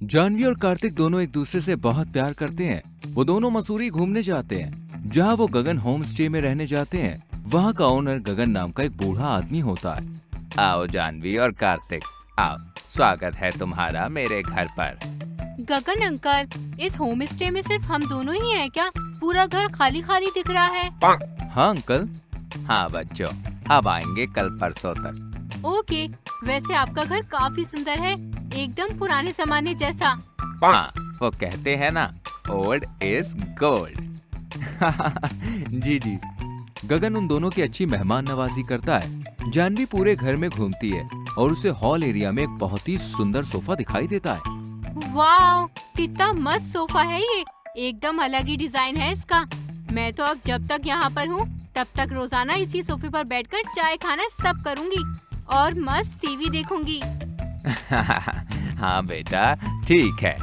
जानवी और कार्तिक दोनों एक दूसरे से बहुत प्यार करते हैं। वो दोनों मसूरी घूमने जाते हैं, जहाँ वो गगन होम स्टे में रहने जाते हैं। वहाँ का ओनर गगन नाम का एक बूढ़ा आदमी होता है। आओ जानवी और कार्तिक, आओ, स्वागत है तुम्हारा मेरे घर पर। गगन अंकल, इस होम स्टे में सिर्फ हम दोनों ही हैं क्या? पूरा घर खाली खाली दिख रहा है। हाँ अंकल। हाँ बच्चों, अब आएंगे कल परसों तक। ओके, वैसे आपका घर काफी सुंदर है, एकदम पुराने जमाने जैसा। हाँ, वो कहते हैं ना, ओल्ड इज गोल्ड। जी जी। गगन उन दोनों की अच्छी मेहमान नवाजी करता है। जानवी पूरे घर में घूमती है और उसे हॉल एरिया में एक बहुत ही सुंदर सोफा दिखाई देता है। वाओ, कितना मस्त सोफा है ये, एकदम अलग ही डिजाइन है इसका। मैं तो अब जब तक यहाँ पर हूँ तब तक रोजाना इसी सोफे पर बैठकर चाय खाना सब करूँगी और मस्त टीवी देखूंगी। हाँ बेटा, ठीक है।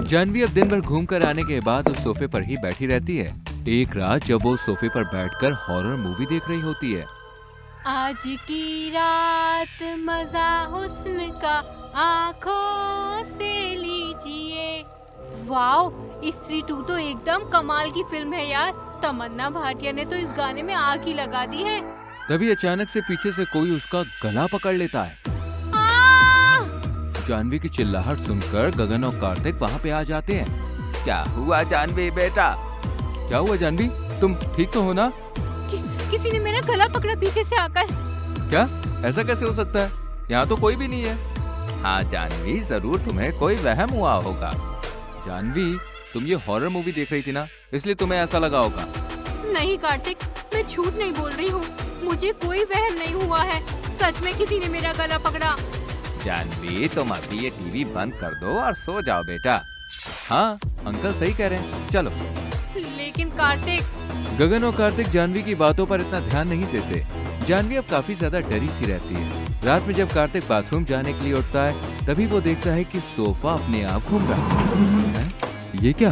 जानवी अब दिन भर घूम कर आने के बाद उस सोफे पर ही बैठी रहती है। एक रात जब वो सोफे पर बैठकर हॉरर मूवी देख रही होती है। आज की रात मजा हुस्न का आँखों से लीजिए। वाओ, स्त्री 2 तो एकदम कमाल की फिल्म है यार। तमन्ना भाटिया ने तो इस गाने में आग ही लगा दी है। तभी अचानक से पीछे से कोई उसका गला पकड़ लेता है। जानवी की चिल्लाहट सुनकर गगन और कार्तिक वहाँ पे आ जाते हैं। क्या हुआ जानवी बेटा? क्या हुआ जानवी, तुम ठीक तो हो ना? किसी ने मेरा गला पकड़ा पीछे से आकर। क्या? ऐसा कैसे हो सकता है? यहाँ तो कोई भी नहीं है। हाँ जानवी, जरूर तुम्हें कोई वहम हुआ होगा। जानवी, तुम ये हॉरर मूवी देख रही थी ना, इसलिए तुम्हें ऐसा लगा होगा। नहीं कार्तिक, मैं झूठ नहीं बोल रही हूँ, मुझे कोई वहम नहीं हुआ है। सच में किसी ने मेरा गला पकड़ा। जानवी, तुम अभी ये टीवी बंद कर दो और सो जाओ बेटा। हाँ अंकल सही कह रहे हैं, चलो। लेकिन कार्तिक। गगन और कार्तिक जानवी की बातों पर इतना ध्यान नहीं देते। जानवी अब काफी ज्यादा डरी सी रहती है। रात में जब कार्तिक बाथरूम जाने के लिए उठता है, तभी वो देखता है कि सोफा अपने आप घूम रहा है। ये क्या?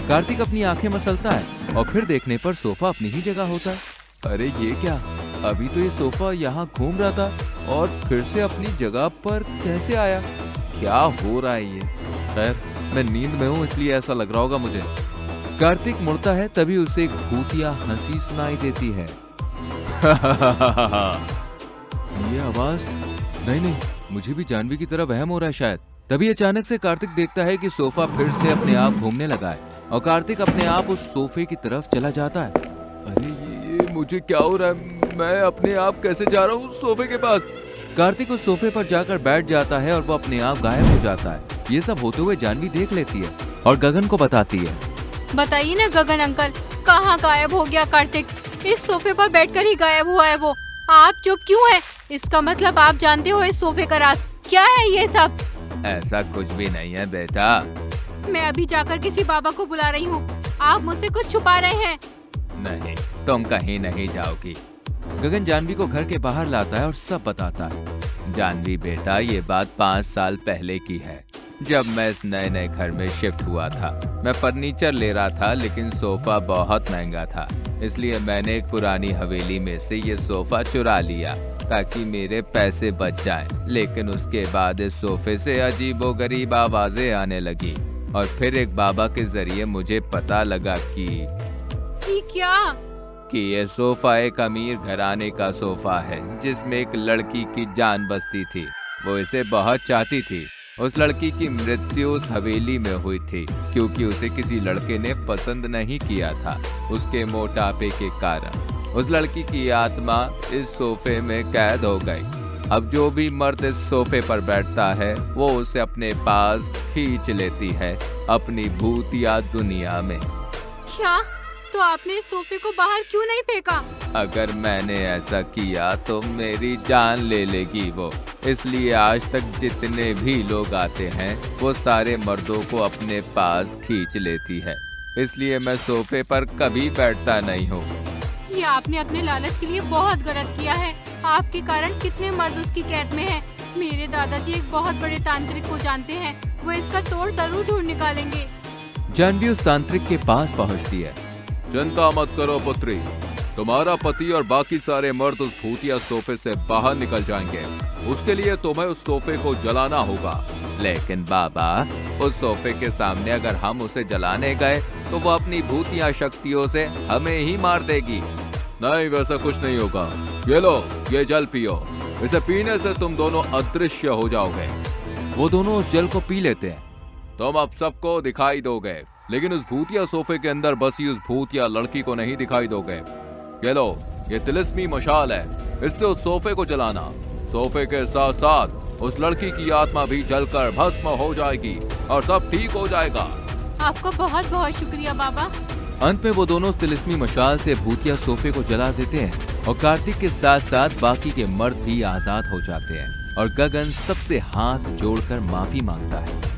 कार्तिक अपनी आंखें मसलता है और फिर देखने पर सोफा अपनी ही जगह होता है। अरे ये क्या? अभी तो ये सोफा यहाँ घूम रहा था और फिर से अपनी जगह पर कैसे आया? क्या हो रहा है ये? खैर, मैं नींद में हूँ इसलिए ऐसा लग रहा होगा मुझे। कार्तिक मुड़ता है, तभी उसे एक भूतिया हंसी सुनाई देती है। ये आवाज? नहीं, मुझे भी जानवी की तरह वहम हो रहा है शायद। तभी अचानक से कार्तिक देखता है कि सोफा फिर से अपने आप घूमने लगा है और कार्तिक अपने आप उस सोफे की तरफ चला जाता है। अरे ये मुझे क्या हो रहा है? मैं अपने आप कैसे जा रहा हूँ उस सोफे के पास? कार्तिक उस सोफे पर जाकर बैठ जाता है और वो अपने आप गायब हो जाता है। ये सब होते हुए जानवी देख लेती है और गगन को बताती है। बताइए ना गगन अंकल, कहाँ गायब हो गया कार्तिक? इस सोफे पर बैठकर ही गायब हुआ है वो। आप चुप क्यों है? इसका मतलब आप जानते हो इस सोफे का राज। क्या है ये सब? ऐसा कुछ भी नहीं है बेटा। मैं अभी जाकर किसी बाबा को बुला रही हूँ। आप मुझसे कुछ छुपा रहे हैं। नहीं, तुम कहीं नहीं जाओगी। गगन जानवी को घर के बाहर लाता है और सब बताता है। जानवी बेटा, ये बात 5 साल पहले की है, जब मैं इस नए घर में शिफ्ट हुआ था। मैं फर्नीचर ले रहा था, लेकिन सोफा बहुत महंगा था, इसलिए मैंने एक पुरानी हवेली में से ये सोफा चुरा लिया ताकि मेरे पैसे बच जाएं। लेकिन उसके बाद इस सोफे से अजीबोगरीब आवाजें आने लगी और फिर एक बाबा के जरिए मुझे पता लगा कि ये सोफा एक अमीर घराने का सोफा है, जिसमें एक लड़की की जान बसती थी। वो इसे बहुत चाहती थी। उस लड़की की मृत्यु उस हवेली में हुई थी क्योंकि उसे किसी लड़के ने पसंद नहीं किया था, उसके मोटापे के कारण। उस लड़की की आत्मा इस सोफे में कैद हो गई। अब जो भी मर्द इस सोफे पर बैठता है, वो उसे अपने पास खींच लेती है अपनी भूतिया दुनिया में। क्या? तो आपने इस सोफे को बाहर क्यों नहीं फेंका? अगर मैंने ऐसा किया तो मेरी जान ले लेगी वो। इसलिए आज तक जितने भी लोग आते हैं, वो सारे मर्दों को अपने पास खींच लेती है। इसलिए मैं सोफे पर कभी बैठता नहीं हूँ। ये आपने अपने लालच के लिए बहुत गलत किया है। आपके कारण कितने मर्द उसकी कैद में हैं। मेरे दादाजी एक बहुत बड़े तांत्रिक को जानते हैं, वो इसका तोड़ जरूर ढूंढ निकालेंगे। जानवी उस तांत्रिक के पास पहुँचती है। चिंता मत करो पुत्री, तुम्हारा पति और बाकी सारे मर्द उस भूतिया सोफे से बाहर निकल जाएंगे। उसके लिए तुम्हें उस सोफे को जलाना होगा। लेकिन बाबा, उस सोफे के सामने अगर हम उसे जलाने गए तो वो अपनी भूतिया शक्तियों से हमें ही मार देगी। नहीं, वैसा कुछ नहीं होगा। ये लो, ये जल पियो। इसे पीने से तुम दोनों अदृश्य हो जाओगे। वो दोनों उस जल को पी लेते हैं। तुम अब सबको दिखाई दोगे, लेकिन उस भूतिया सोफे के अंदर बसी उस भूतिया लड़की को नहीं दिखाई दोगे। ये लो, ये तिलिस्मी मशाल है। इससे उस सोफे को जलाना। सोफे के साथ साथ उस लड़की की आत्मा भी जलकर भस्म हो जाएगी और सब ठीक हो जाएगा। आपका बहुत बहुत शुक्रिया बाबा। अंत में वो दोनों उस तिलिस्मी मशाल से भूतिया सोफे को जला देते हैं और कार्तिक के साथ साथ बाकी के मर्द भी आजाद हो जाते हैं और गगन सबसे हाथ जोड़कर माफी मांगता है।